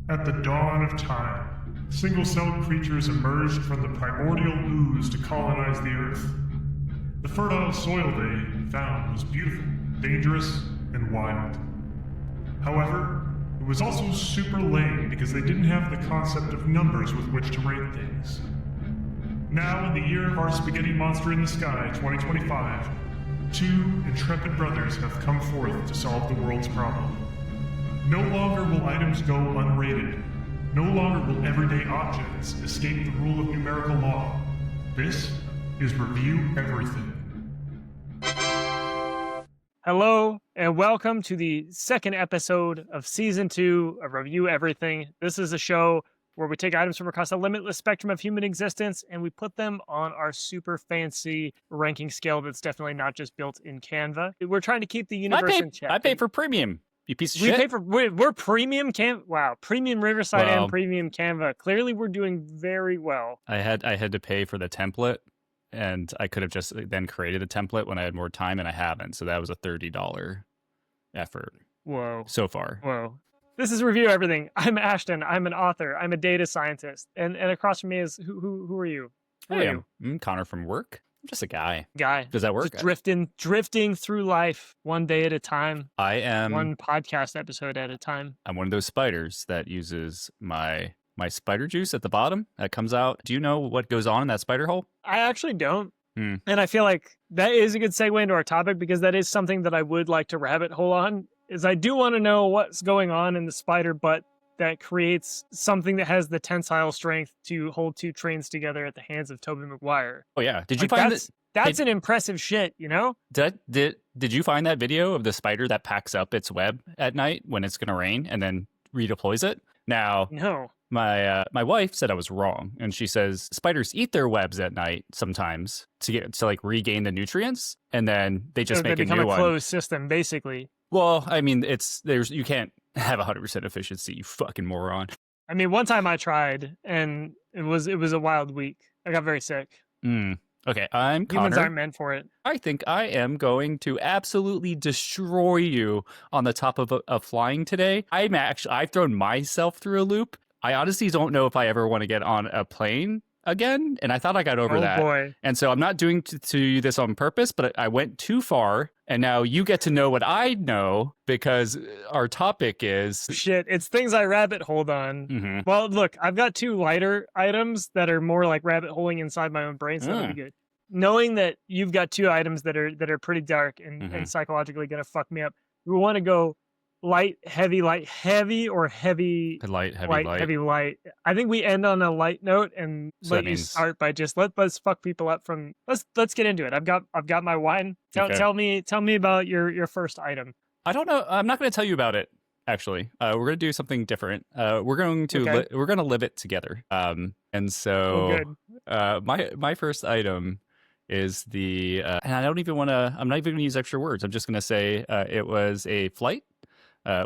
At the dawn of time, single-celled creatures emerged from the primordial ooze to colonize the Earth. The fertile soil they found was beautiful, dangerous, and wild. However, it was also super lame because they didn't have the concept of numbers with which to rate things. Now, in the year of our spaghetti monster in the sky, 2025, two intrepid brothers have come forth to solve the world's problem. No longer will items go unrated. No longer will everyday objects escape the rule of numerical law. This is Review Everything. Hello, and welcome to the second episode of Season 2 of Review Everything. This is a show where we take items from across a limitless spectrum of human existence and we put them on our super fancy ranking scale that's definitely not just built in Canva. We're trying to keep the universe in check. I pay for premium, you piece of we shit. Pay for we're premium premium Riverside and premium Canva. Clearly we're doing very well. I had to pay for the template, and I could have just then created a template when I had more time, and I haven't. So that was a $30 effort. Whoa. So far. Whoa. This is Review Everything. I'm Ashton. I'm an author. I'm a data scientist. And across from me is who are you? I'm Conor from work. I'm just a guy. Does that work? Just drifting through life one day at a time. I am one podcast episode at a time. I'm one of those spiders that uses my spider juice at the bottom that comes out. Do you know what goes on in that spider hole? I actually don't. And I feel like that is a good segue into our topic because that is something that I would like to rabbit hole on. Is I do want to know what's going on in the spider butt that creates something that has the tensile strength to hold two trains together at the hands of Tobey Maguire. Oh yeah, did you find that? That's an impressive shit, you know? Did you find that video of the spider that packs up its web at night when it's gonna rain and then redeploys it? Now, no. My wife said I was wrong, and she says spiders eat their webs at night sometimes to regain the nutrients, and then they just make a new one. They become a closed system, basically. Well, I mean, you can't have 100% efficiency, you fucking moron. I mean, one time I tried, and it was a wild week. I got very sick. Okay, I'm Conor. Humans aren't meant for it. I think I am going to absolutely destroy you on the top of flying today. I've thrown myself through a loop. I honestly don't know if I ever want to get on a plane again, and I thought I got over that. Oh boy. And so I'm not doing to you this on purpose, but I went too far, and now you get to know what I know because our topic is... Shit, it's things I rabbit holed on. Mm-hmm. Well, look, I've got two lighter items that are more like rabbit holing inside my own brain, so that'll be good. Knowing that you've got two items that are pretty dark and psychologically going to fuck me up, we want to go light, heavy, or heavy, light, heavy, light. I think we end on a light note and so let you start by just let's fuck people up from. Let's get into it. I've got my wine. Tell me about your first item. I don't know. I'm not going to tell you about it. Actually, we're going to do something different. We're going to we're going to live it together. And so my first item is the and I'm not even going to use extra words. I'm just going to say it was a flight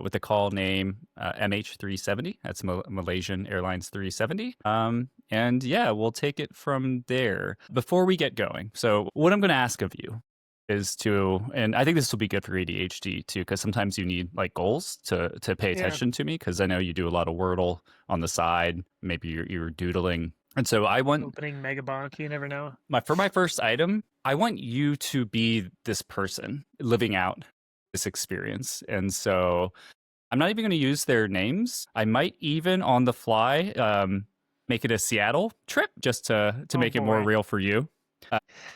with the call name MH370. That's Malaysian Airlines 370. And yeah, we'll take it from there. Before we get going, so what I'm going to ask of you is and I think this will be good for ADHD too, because sometimes you need like goals to pay attention to me, because I know you do a lot of Wordle on the side. Maybe you're doodling. And so I want... Opening Megabonk, you never know. For my first item, I want you to be this person living out this experience. And so I'm not even going to use their names. I might even on the fly make it a Seattle trip just to make it more real for you.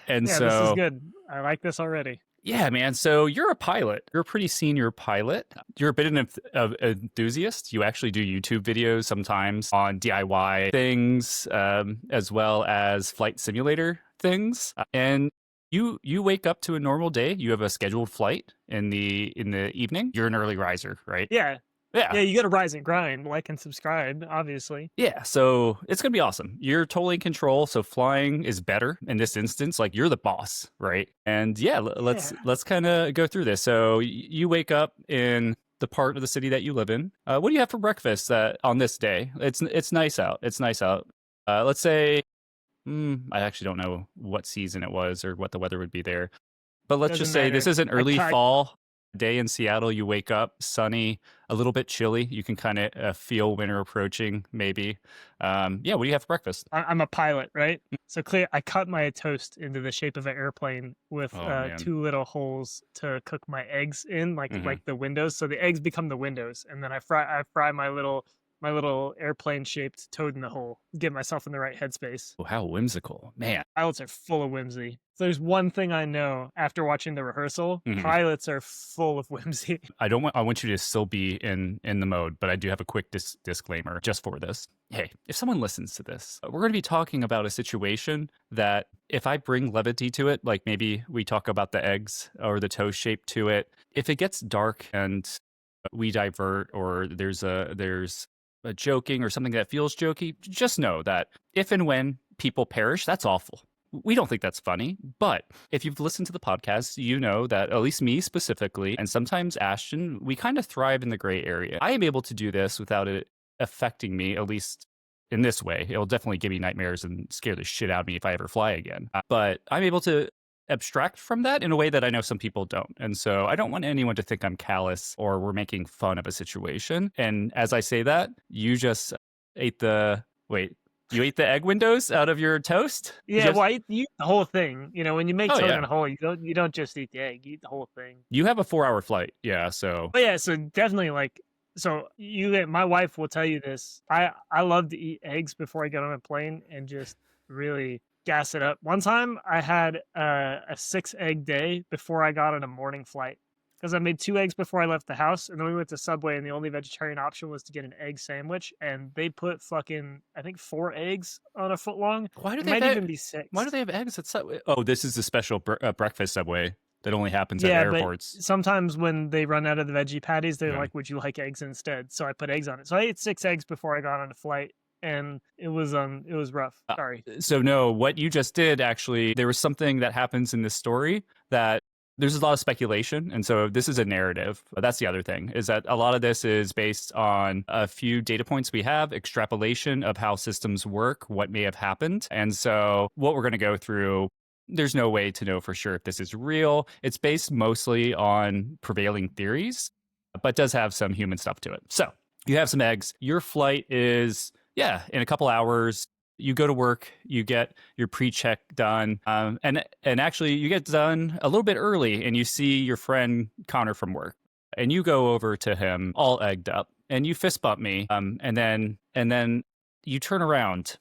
This is good. I like this already. Yeah, man. So you're a pilot. You're a pretty senior pilot. You're a bit of enthusiast. You actually do YouTube videos sometimes on DIY things, as well as flight simulator things. And you wake up to a normal day. You have a scheduled flight in the evening. You're an early riser, right? Yeah. You got to rise and grind, like and subscribe, obviously. Yeah, so it's going to be awesome. You're totally in control, so flying is better in this instance. Like, you're the boss, right? And yeah, let's kind of go through this. So you wake up in the part of the city that you live in. What do you have for breakfast on this day? It's nice out. Let's say, I actually don't know what season it was or what the weather would be there. But let's just say this is an early fall. day in Seattle, you wake up sunny, a little bit chilly. You can kind of feel winter approaching, maybe. Yeah, what do you have for breakfast? I'm a pilot, right? So clear. I cut my toast into the shape of an airplane with two little holes to cook my eggs in, like the windows. So the eggs become the windows, and then I fry my little airplane shaped toad in the hole. Get myself in the right headspace. Oh, how whimsical, man! Pilots are full of whimsy. If there's one thing I know after watching the rehearsal, pilots are full of whimsy. I want you to still be in the mode, but I do have a quick disclaimer just for this. Hey, if someone listens to this, we're going to be talking about a situation that if I bring levity to it, like maybe we talk about the eggs or the toe shape to it, if it gets dark and we divert or there's a joking or something that feels jokey, just know that if and when people perish, that's awful. We don't think that's funny, but if you've listened to the podcast, you know that at least me specifically, and sometimes Ashton, we kind of thrive in the gray area. I am able to do this without it affecting me, at least in this way. It'll definitely give me nightmares and scare the shit out of me if I ever fly again. But I'm able to abstract from that in a way that I know some people don't. And so I don't want anyone to think I'm callous or we're making fun of a situation. And as I say that, you just ate the egg windows out of your toast? Yeah, well, you eat the whole thing. You know, when you make toast in a hole, you don't just eat the egg, you eat the whole thing. You have a 4-hour flight, yeah, so. But yeah, so definitely my wife will tell you this. I love to eat eggs before I get on a plane and just really gas it up. One time I had a 6-egg day before I got on a morning flight because I made 2 eggs before I left the house, and then we went to Subway, and the only vegetarian option was to get an egg sandwich, and they put fucking, I think, 4 eggs on a foot long. Why do they might even be 6? Why do they have eggs at Subway? Oh, this is a special breakfast Subway that only happens at airports. But sometimes when they run out of the veggie patties, they're like, would you like eggs instead? So I put eggs on it. So I ate 6 eggs before I got on a flight. And it was rough. Sorry. So no, what you just did, actually, there was something that happens in this story that there's a lot of speculation. And so this is a narrative. That's the other thing, is that a lot of this is based on a few data points we have, extrapolation of how systems work, what may have happened. And so what we're going to go through, there's no way to know for sure if this is real. It's based mostly on prevailing theories, but does have some human stuff to it. So you have some eggs. Your flight is, in a couple hours. You go to work, you get your pre-check done, and actually you get done a little bit early, and you see your friend Conor from work, and you go over to him all egged up, and you fist bump me, and then you turn around,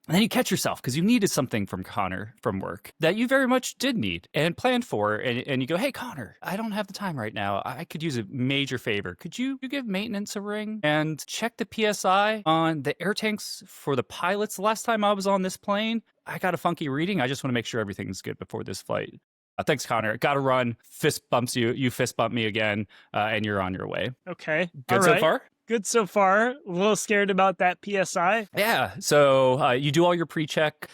and then you catch yourself because you needed something from Conor from work that you very much did need and planned for, and you go, hey Conor, I don't have the time right now. I could use a major favor. Could you give maintenance a ring and check the PSI on the air tanks for the pilots? The last time I was on this plane, I got a funky reading. I just want to make sure everything's good before this flight. Thanks, Conor. Got to run. Fist bumps you. You fist bump me again, and you're on your way. Okay. Good so far? Good so far. A little scared about that PSI. Yeah. So you do all your pre-check.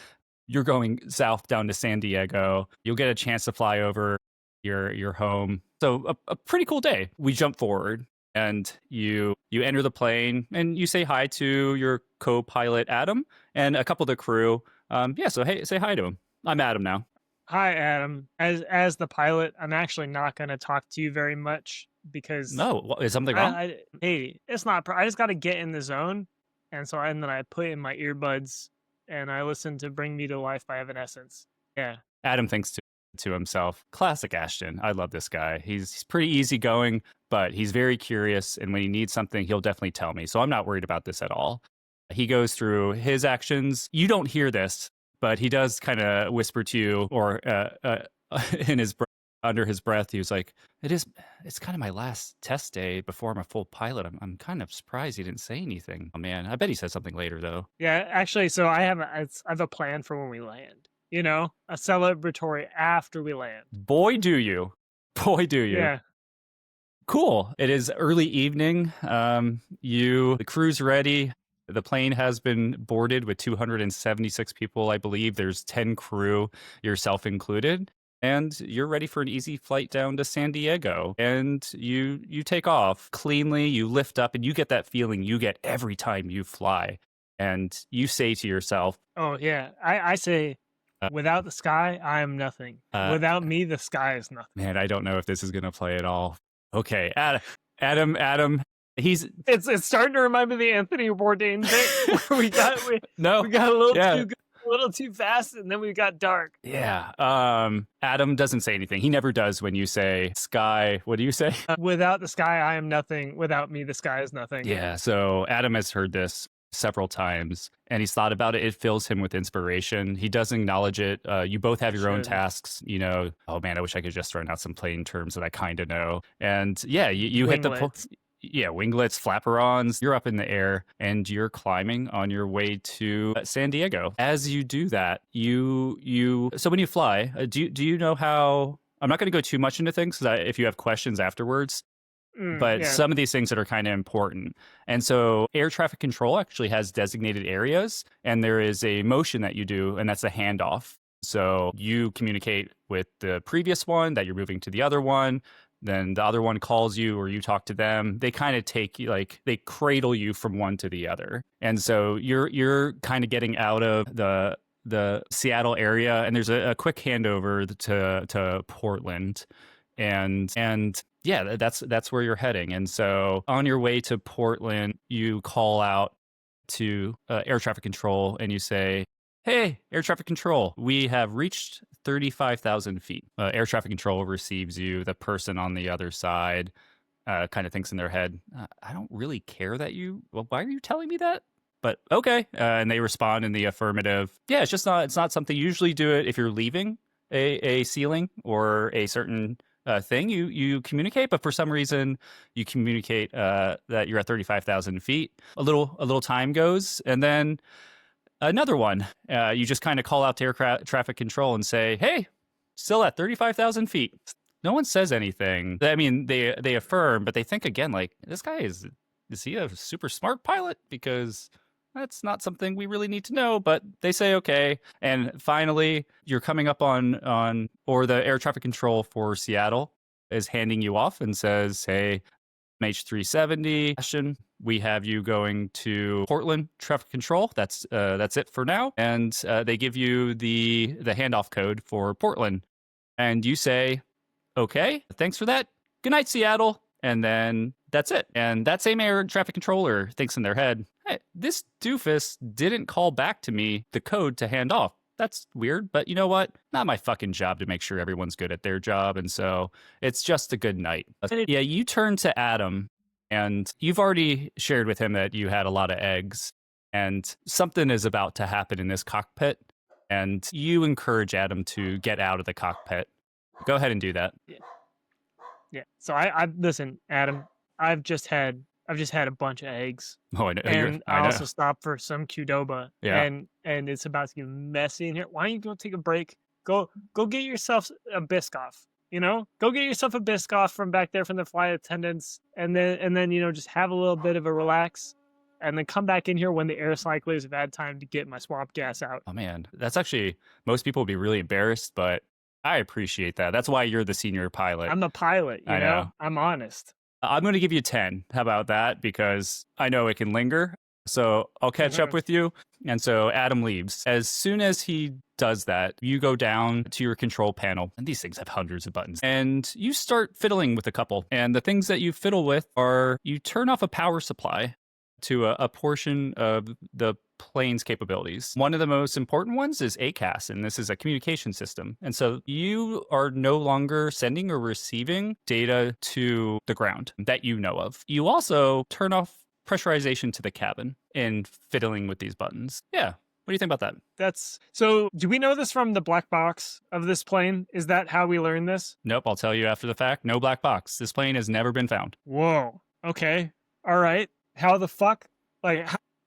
You're going south down to San Diego. You'll get a chance to fly over your home. So a pretty cool day. We jump forward and you enter the plane and you say hi to your co-pilot, Adam, and a couple of the crew. So hey, say hi to him. I'm Adam now. Hi, Adam. As the pilot, I'm actually not going to talk to you very much because is something wrong? Hey, it's not. I just got to get in the zone, and then I put in my earbuds and I listen to "Bring Me to Life" by Evanescence. Yeah. Adam thinks to himself, "Classic Ashton. I love this guy. He's pretty easygoing, but he's very curious, and when he needs something, he'll definitely tell me. So I'm not worried about this at all." He goes through his actions. You don't hear this, but he does kind of whisper to you, or in his under his breath, he was like, "It's kind of my last test day before I'm a full pilot. I'm kind of surprised he didn't say anything. Oh man, I bet he says something later though." Yeah, actually, so I have a plan for when we land. You know, a celebratory after we land. Boy, do you! Yeah. Cool. It is early evening. The crew's ready. The plane has been boarded with 276 people, I believe. There's 10 crew, yourself included. And you're ready for an easy flight down to San Diego. And you take off cleanly, you lift up, and you get that feeling you get every time you fly. And you say to yourself, oh, yeah. I say, Without the sky, I am nothing. Without me, the sky is nothing. Man, I don't know if this is going to play at all. Okay, Adam. It's starting to remind me of the Anthony Bourdain bit where we got a little too good, a little too fast, and then we got dark. Yeah. Adam doesn't say anything. He never does when you say sky. What do you say? Without the sky, I am nothing. Without me, the sky is nothing. Yeah. So Adam has heard this several times and he's thought about it. It fills him with inspiration. He does acknowledge it. You both have your own tasks, oh man, I wish I could just throw out some plain terms that I kind of know. And yeah, you hit the winglets, flaperons, you're up in the air and you're climbing on your way to San Diego. As you do that, so when you fly, do you know how, I'm not going to go too much into things because if you have questions afterwards, but some of these things that are kind of important. And so air traffic control actually has designated areas and there is a motion that you do and that's a handoff. So you communicate with the previous one that you're moving to the other one. Then the other one calls you or you talk to them. They kind of take you, like they cradle you from one to the other. And so you're kind of getting out of the Seattle area and there's a quick handover to Portland. And yeah, that's where you're heading. And so on your way to Portland, you call out to air traffic control and you say, "Hey, air traffic control, we have reached 35,000 feet." Air traffic control receives you. The person on the other side kind of thinks in their head, "I don't really care that why are you telling me that?" But okay. And they respond in the affirmative. Yeah, it's not something you usually do it if you're leaving a ceiling or a certain thing you communicate, but for some reason you communicate that you're at 35,000 feet. A little time goes, and then another one. You just kind of call out to air traffic control and say, "Hey, still at 35,000 feet." No one says anything. I mean, they affirm, but they think again, like, this guy is he a super smart pilot? Because that's not something we really need to know, but they say okay. And finally, you're coming up or the air traffic control for Seattle is handing you off and says, "Hey, H370, Ashton, we have you going to Portland traffic control. That's it for now." And they give you the handoff code for Portland. And you say, "Okay, thanks for that. Good night, Seattle." And then that's it. And that same air traffic controller thinks in their head, "Hey, this doofus didn't call back to me the code to hand off. That's weird, but you know what? Not my fucking job to make sure everyone's good at their job." And so it's just a good night. Yeah, you turn to Adam and you've already shared with him that you had a lot of eggs and something is about to happen in this cockpit. And you encourage Adam to get out of the cockpit. Go ahead and do that. Yeah. So I listen, Adam, I've just had a bunch of eggs. Oh, I know. And I also stopped for some Qdoba. Yeah. And it's about to get messy in here. Why don't you go take a break? Go get yourself a Biscoff. Go get yourself a Biscoff from back there from the flight attendants, and then just have a little bit of a relax, and then come back in here when the air cyclers have had time to get my swamp gas out. Oh man, that's actually, most people would be really embarrassed, but I appreciate that. That's why you're the senior pilot. I'm the pilot. I know. I'm honest. I'm going to give you 10. How about that? Because I know it can linger. So I'll catch up with you. And so Adam leaves. As soon as he does that, you go down to your control panel. And these things have hundreds of buttons. And you start fiddling with a couple. And the things that you fiddle with are you turn off a power supply to a portion of the plane's capabilities. One of the most important ones is ACAS, and this is a communication system. And so you are no longer sending or receiving data to the ground that you know of. You also turn off pressurization to the cabin in fiddling with these buttons. Yeah. What do you think about that? So do we know this from the black box of this plane? Is that how we learn this? Nope. I'll tell you after the fact. No black box. This plane has never been found. Whoa. Okay. All right. How the fuck?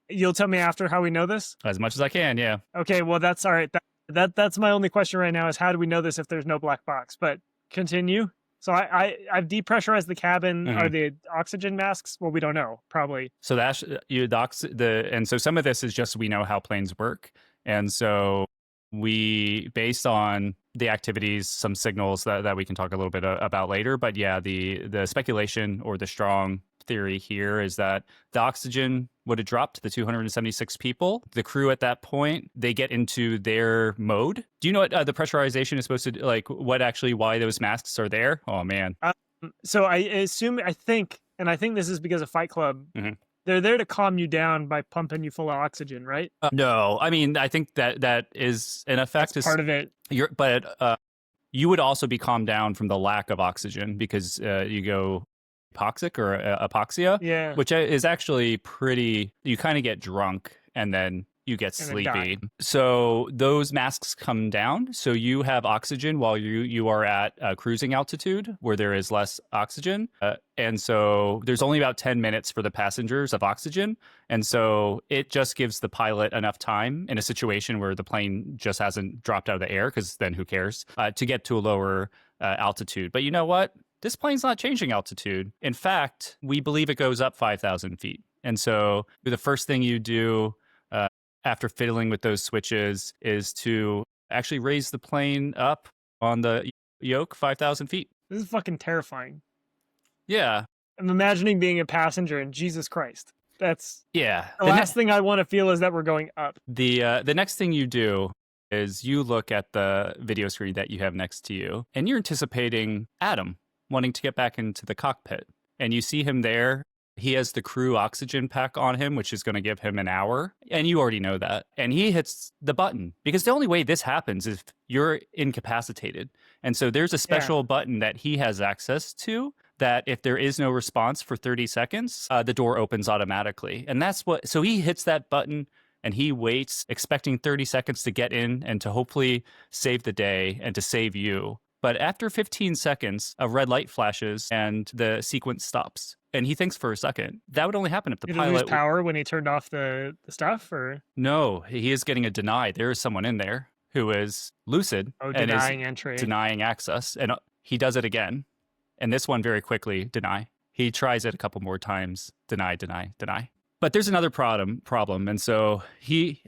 You'll tell me after how we know this? As much as I can, yeah. Okay, well, that's all right. That's my only question right now is how do we know this if there's no black box? But continue. So I've depressurized the cabin. Mm-hmm. Are the oxygen masks? Well, we don't know. Probably. So and so some of this is just we know how planes work. And so we, based on the activities, some signals that we can talk a little bit about later. But yeah, the speculation or the strong theory here is that the oxygen would have dropped to the 276 people. The crew at that point, they get into their mode. Do you know what the pressurization is supposed to do? Like why those masks are there? Oh, man. So I think this is because of Fight Club. Mm-hmm. They're there to calm you down by pumping you full of oxygen, right? No, I mean, I think that is an effect. That's part of it. But you would also be calmed down from the lack of oxygen because you go hypoxic or apoxia, which is actually pretty, you kind of get drunk and then you get sleepy. So those masks come down. So you have oxygen while you are at cruising altitude where there is less oxygen. And so there's only about 10 minutes for the passengers of oxygen. And so it just gives the pilot enough time in a situation where the plane just hasn't dropped out of the air, because then who cares, to get to a lower altitude. But you know what? This plane's not changing altitude. In fact, we believe it goes up 5,000 feet. And so the first thing you do after fiddling with those switches is to actually raise the plane up on the yoke 5,000 feet. This is fucking terrifying. Yeah. I'm imagining being a passenger, and Jesus Christ. That's the last thing I want to feel is that we're going up. The next thing you do is you look at the video screen that you have next to you, and you're anticipating Adam wanting to get back into the cockpit. And you see him there. He has the crew oxygen pack on him, which is going to give him an hour. And you already know that. And he hits the button, because the only way this happens is if you're incapacitated. And so there's a special button that he has access to that if there is no response for 30 seconds, the door opens automatically. And so he hits that button and he waits, expecting 30 seconds to get in and to hopefully save the day and to save you. But after 15 seconds, a red light flashes and the sequence stops. And he thinks for a second. That would only happen if the pilot... Did he lose power when he turned off the stuff? Or no, he is getting a deny. There is someone in there who is lucid and denying is entry, denying access. And he does it again. And this one very quickly, deny. He tries it a couple more times. Deny, deny, deny. But there's another problem. And so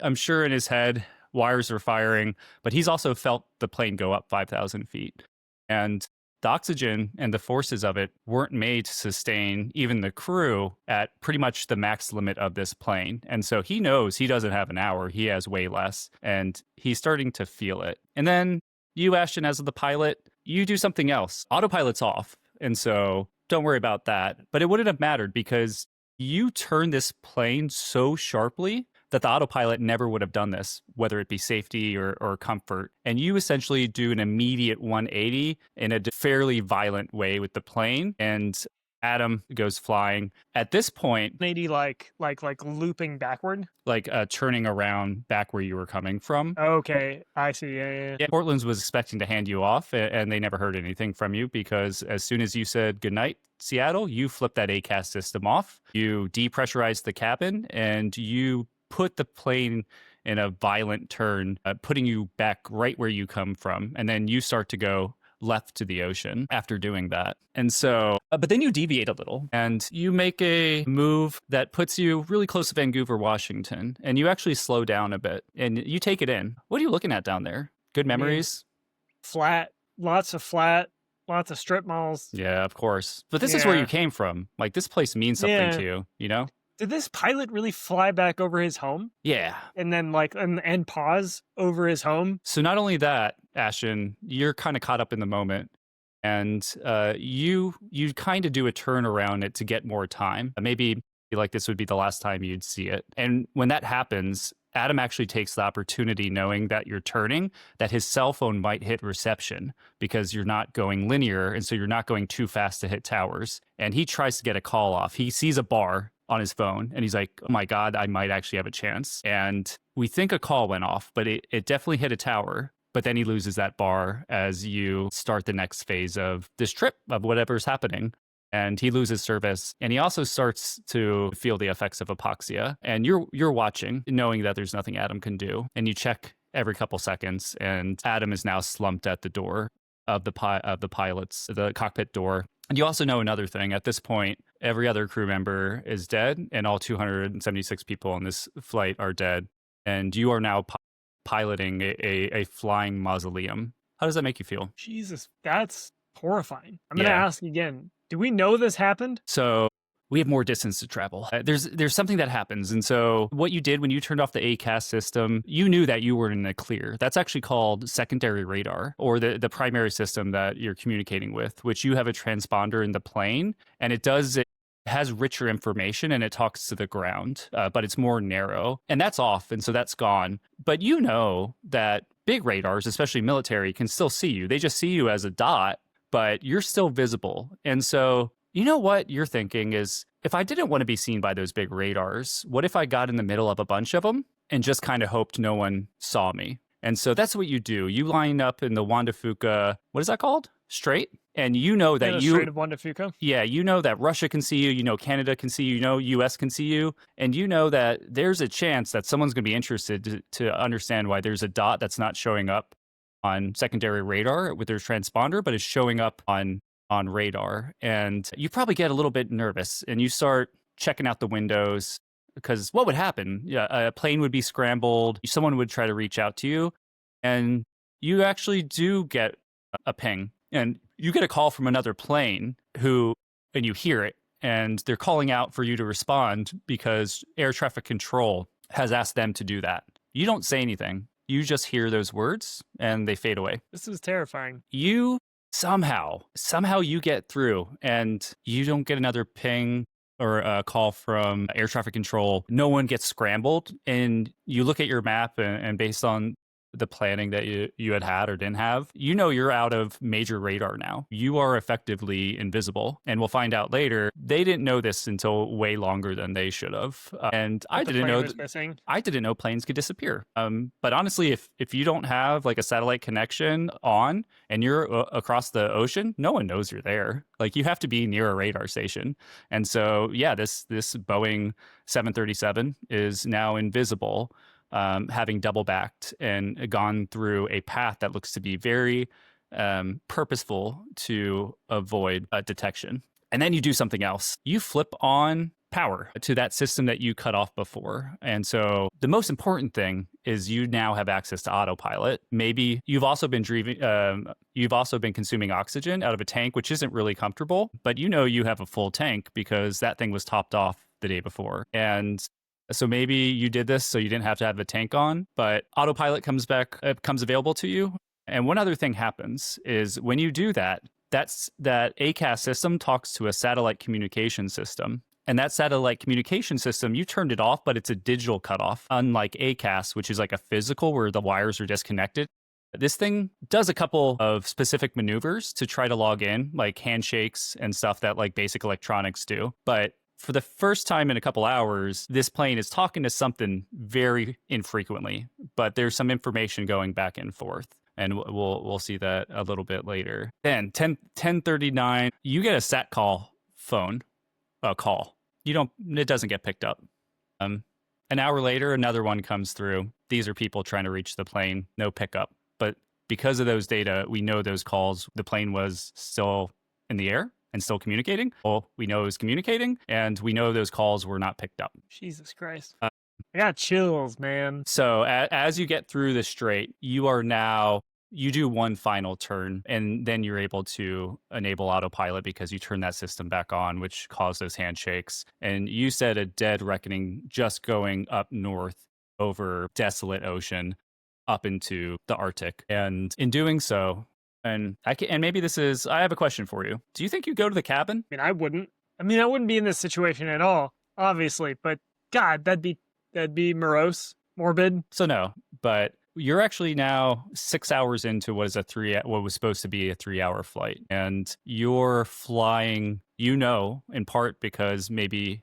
I'm sure in his head, wires are firing, but he's also felt the plane go up 5,000 feet. And the oxygen and the forces of it weren't made to sustain even the crew at pretty much the max limit of this plane. And so he knows he doesn't have an hour. He has way less. And he's starting to feel it. And then you, Ashton, as the pilot, you do something else. Autopilot's off. And so don't worry about that. But it wouldn't have mattered because you turn this plane so sharply that the autopilot never would have done this, whether it be safety or comfort. And you essentially do an immediate 180 in a fairly violent way with the plane. And Adam goes flying. At this point, 180 like looping backward? Like turning around back where you were coming from. Okay, I see. Yeah. Portland's was expecting to hand you off, and they never heard anything from you because as soon as you said goodnight, Seattle, you flipped that ACAS system off. You depressurized the cabin, and you put the plane in a violent turn, putting you back right where you come from. And then you start to go left to the ocean after doing that. And so, but then you deviate a little and you make a move that puts you really close to Vancouver, Washington. And you actually slow down a bit and you take it in. What are you looking at down there? Good memories? Flat, lots of strip malls. Yeah, of course. But this is where you came from. Like this place means something to you, you know? Did this pilot really fly back over his home? Yeah. And then and pause over his home? So not only that, Ashton, you're kind of caught up in the moment and you kind of do a turn around it to get more time. Maybe like this would be the last time you'd see it. And when that happens, Adam actually takes the opportunity, knowing that you're turning, that his cell phone might hit reception because you're not going linear. And so you're not going too fast to hit towers. And he tries to get a call off. He sees a bar on his phone and he's like, oh my God, I might actually have a chance. And we think a call went off, but it definitely hit a tower. But then he loses that bar as you start the next phase of this trip of whatever's happening. And he loses service. And he also starts to feel the effects of hypoxia. And you're watching, knowing that there's nothing Adam can do. And you check every couple seconds. And Adam is now slumped at the door of the pilot's, the cockpit door. And you also know another thing. At this point, every other crew member is dead, and all 276 people on this flight are dead. And you are now piloting a flying mausoleum. How does that make you feel? Jesus, that's horrifying. I'm going to ask again. Do we know this happened? So we have more distance to travel. There's something that happens. And so what you did when you turned off the ACAS system, you knew that you were in the clear. That's actually called secondary radar, or the primary system that you're communicating with, which you have a transponder in the plane, and it has richer information and it talks to the ground, but it's more narrow. And that's off, and so that's gone. But you know that big radars, especially military, can still see you. They just see you as a dot, but you're still visible. And so you know what you're thinking is, if I didn't want to be seen by those big radars, what if I got in the middle of a bunch of them and just kind of hoped no one saw me? And so that's what you do. You line up in the Juan de Fuca, what is that called? Strait? And you know that Strait of Juan de Fuca. Yeah, you know that Russia can see you, you know Canada can see you, you know US can see you, and you know that there's a chance that someone's going to be interested to understand why there's a dot that's not showing up on secondary radar with their transponder, but is showing up on radar. And you probably get a little bit nervous and you start checking out the windows, because what would happen? Yeah, a plane would be scrambled, someone would try to reach out to you, and you actually do get a ping. And you get a call from another plane and you hear it, and they're calling out for you to respond because air traffic control has asked them to do that. You don't say anything. You just hear those words and they fade away. This is terrifying. You somehow you get through, and you don't get another ping or a call from air traffic control. No one gets scrambled, and you look at your map and based on the planning that you had or didn't have, you know you're out of major radar now. You are effectively invisible. And we'll find out later, they didn't know this until way longer than they should have. And I didn't know planes could disappear. But honestly, if you don't have like a satellite connection on and you're across the ocean, no one knows you're there. Like, you have to be near a radar station. And so, yeah, this Boeing 737 is now invisible, having double-backed and gone through a path that looks to be very purposeful to avoid detection. And then you do something else. You flip on power to that system that you cut off before. And so the most important thing is you now have access to autopilot. Maybe you've also been consuming oxygen out of a tank, which isn't really comfortable, but you know you have a full tank because that thing was topped off the day before. And so maybe you did this so you didn't have to have a tank on, but autopilot comes available to you. And one other thing happens is when you do that, that ACAS system talks to a satellite communication system. And that satellite communication system, you turned it off, but it's a digital cutoff, unlike ACAS, which is like a physical where the wires are disconnected. This thing does a couple of specific maneuvers to try to log in, like handshakes and stuff that like basic electronics do. But for the first time in a couple hours, this plane is talking to something very infrequently, but there's some information going back and forth. And we'll see that a little bit later. Then 10:39, you get a sat call call. It doesn't get picked up. An hour later, another one comes through. These are people trying to reach the plane, no pickup. But because of those data, we know those calls, the plane was still in the air and still communicating. Well, we know it was communicating, and we know those calls were not picked up. Jesus Christ. I got chills, man. So as you get through the strait, you do one final turn, and then you're able to enable autopilot because you turn that system back on, which caused those handshakes. And you said a dead reckoning just going up north over desolate ocean up into the Arctic. And in doing so, and maybe I have a question for you. Do you think you go to the cabin? I wouldn't. I wouldn't be in this situation at all, obviously. But God, that'd be morose, morbid. So no, but you're actually now 6 hours into what was supposed to be a 3-hour flight, and you're flying. In part because maybe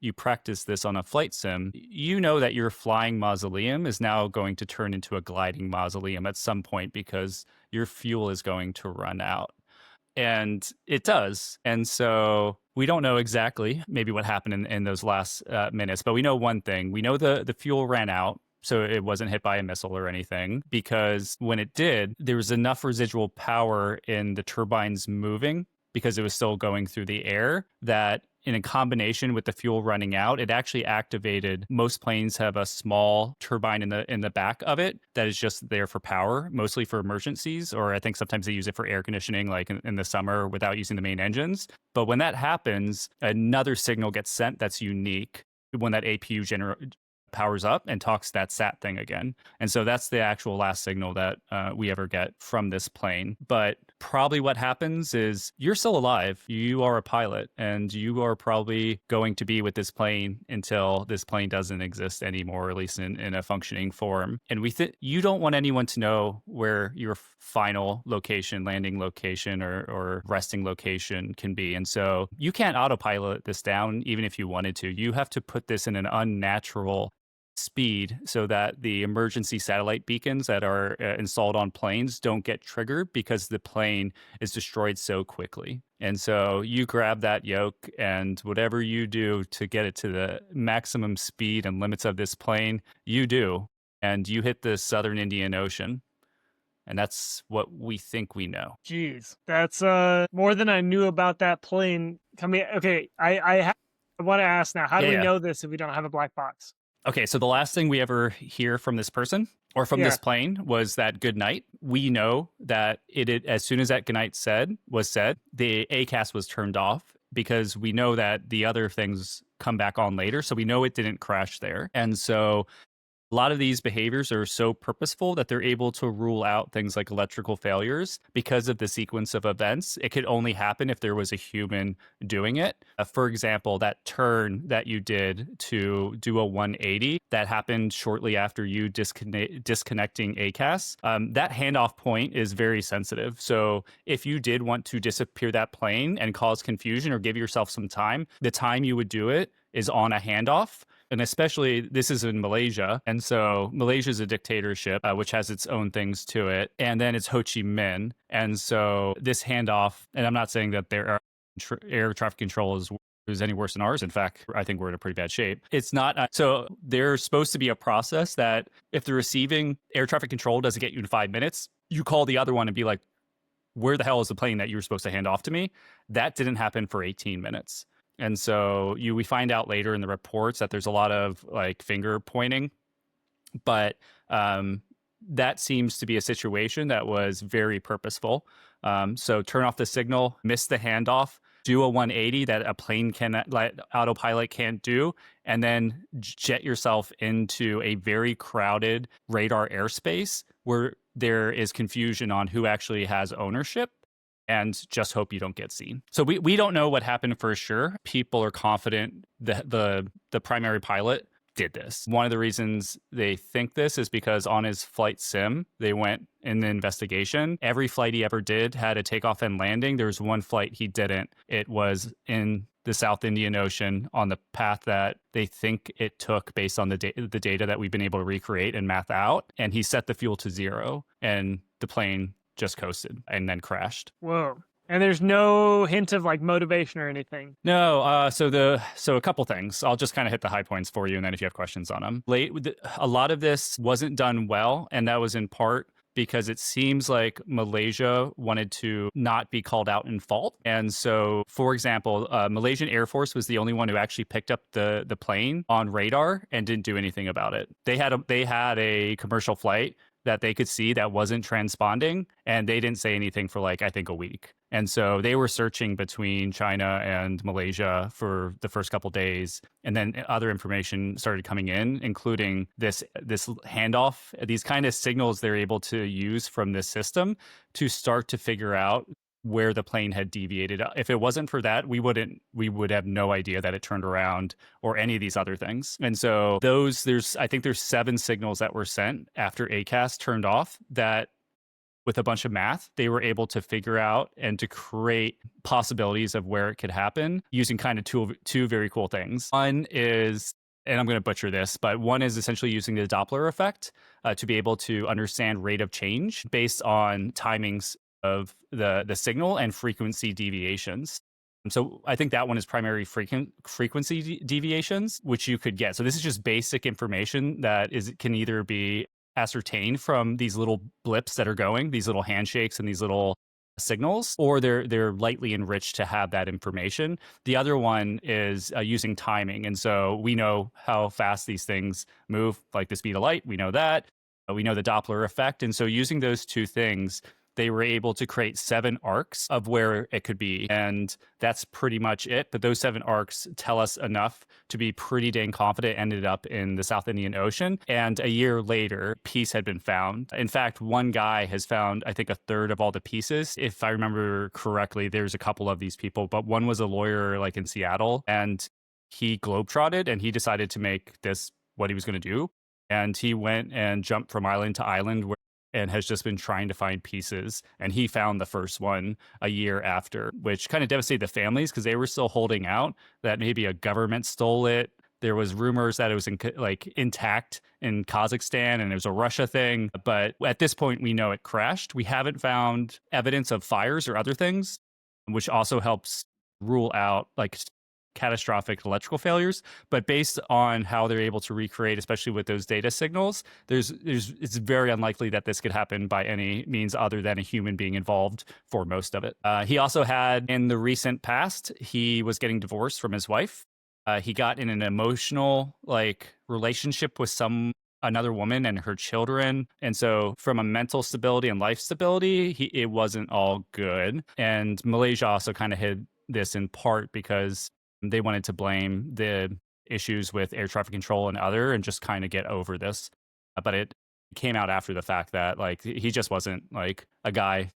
you practice this on a flight sim. You know that your flying mausoleum is now going to turn into a gliding mausoleum at some point because your fuel is going to run out. And it does. And so we don't know exactly maybe what happened in those last minutes, but we know one thing. We know the fuel ran out, so it wasn't hit by a missile or anything, because when it did, there was enough residual power in the turbines moving because it was still going through the air that in combination with the fuel running out, it actually activated. Most planes have a small turbine in the back of it that is just there for power, mostly for emergencies, or I think sometimes they use it for air conditioning, like in the summer without using the main engines. But when that happens, another signal gets sent that's unique when that APU powers up and talks that SAT thing again. And so that's the actual last signal that we ever get from this plane. But probably what happens is you're still alive. You are a pilot, and you are probably going to be with this plane until this plane doesn't exist anymore, or at least in a functioning form. And you don't want anyone to know where your final location, landing location, or resting location can be. And so you can't autopilot this down, even if you wanted to. You have to put this in an unnatural speed so that the emergency satellite beacons that are installed on planes don't get triggered because the plane is destroyed so quickly. And so you grab that yoke, and whatever you do to get it to the maximum speed and limits of this plane, you do. And you hit the southern Indian Ocean. And that's what we think we know. Jeez, that's more than I knew about that plane coming. Okay, I want to ask now, how do we know this if we don't have a black box? Okay, so the last thing we ever hear from this person or from this plane was that good night. We know that as soon as that good night was said, the ACAS was turned off, because we know that the other things come back on later. So we know it didn't crash there. And so a lot of these behaviors are so purposeful that they're able to rule out things like electrical failures because of the sequence of events. It could only happen if there was a human doing it. For example, that turn that you did to do a 180 that happened shortly after you disconnecting ACAS, that handoff point is very sensitive. So if you did want to disappear that plane and cause confusion or give yourself some time, the time you would do it is on a handoff. And especially this is in Malaysia. And so Malaysia is a dictatorship, which has its own things to it. And then it's Ho Chi Minh. And so this handoff, and I'm not saying that their air traffic control is any worse than ours. In fact, I think we're in a pretty bad shape. It's not. So there's supposed to be a process that if the receiving air traffic control doesn't get you in 5 minutes, you call the other one and be like, where the hell is the plane that you were supposed to hand off to me? That didn't happen for 18 minutes. And so we find out later in the reports that there's a lot of like finger pointing, but that seems to be a situation that was very purposeful. So turn off the signal, miss the handoff, do a 180 that a plane autopilot can't do, and then jet yourself into a very crowded radar airspace where there is confusion on who actually has ownership, and just hope you don't get seen. So we don't know what happened for sure. People are confident that the primary pilot did this. One of the reasons they think this is because on his flight sim, they went in the investigation. Every flight he ever did had a takeoff and landing. There was one flight he didn't. It was in the South Indian Ocean on the path that they think it took based on the data that we've been able to recreate and math out. And he set the fuel to 0, and the plane just coasted and then crashed. Whoa. And there's no hint of like motivation or anything. No. So a couple things. I'll just kind of hit the high points for you, and then if you have questions on them. A lot of this wasn't done well, and that was in part because it seems like Malaysia wanted to not be called out in fault. And so, for example, Malaysian Air Force was the only one who actually picked up the plane on radar and didn't do anything about it. They had a commercial flight that they could see that wasn't transponding, and they didn't say anything for like, I think, a week. And so they were searching between China and Malaysia for the first couple days, and then other information started coming in, including this handoff, these kind of signals they're able to use from this system to start to figure out where the plane had deviated. If it wasn't for that, we would have no idea that it turned around or any of these other things. And so I think there's 7 signals that were sent after ACAS turned off that, with a bunch of math, they were able to figure out and to create possibilities of where it could happen using kind of two very cool things. One is, and I'm going to butcher this, but one is essentially using the Doppler effect to be able to understand rate of change based on timings of the signal and frequency deviations. So I think that one is primary frequency deviations, which you could get. So this is just basic information that can either be ascertained from these little blips that are going, these little handshakes and these little signals, or they're lightly enriched to have that information. The other one is using timing. And so we know how fast these things move, like the speed of light. We know that. We know the Doppler effect. And so using those two things, they were able to create 7 arcs of where it could be. And that's pretty much it. But those 7 arcs tell us enough to be pretty dang confident it ended up in the South Indian Ocean. And a year later, peace had been found. In fact, one guy has found, I think, a third of all the pieces. If I remember correctly, there's a couple of these people, but one was a lawyer like in Seattle, and he globetrotted and he decided to make this what he was going to do. And he went and jumped from island to island and has just been trying to find pieces. And he found the first one a year after, which kind of devastated the families because they were still holding out that maybe a government stole it. There was rumors that it was intact in Kazakhstan and it was a Russia thing. But at this point, we know it crashed. We haven't found evidence of fires or other things, which also helps rule out catastrophic electrical failures. But based on how they're able to recreate, especially with those data signals, it's very unlikely that this could happen by any means other than a human being involved for most of it. He also had, in the recent past, he was getting divorced from his wife. He got in an emotional relationship with another woman and her children. And so from a mental stability and life stability, it wasn't all good. And Malaysia also kind of hid this in part because they wanted to blame the issues with air traffic control and just kind of get over this. But it came out after the fact that he just wasn't a guy